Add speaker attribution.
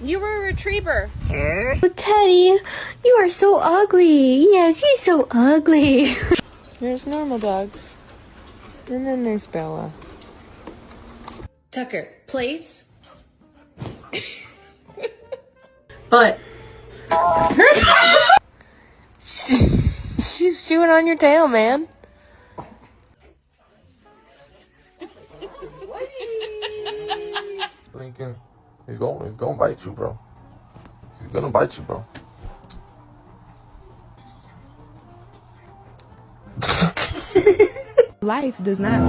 Speaker 1: You were a retriever.
Speaker 2: But Teddy, you are so ugly. Yes, you're so ugly.
Speaker 1: There's normal dogs. And then there's Bella.
Speaker 2: Tucker, place. But.
Speaker 1: She's chewing on your tail, man.
Speaker 3: Lincoln, he's gonna bite you, bro. He's gonna bite you, bro.
Speaker 4: Life does not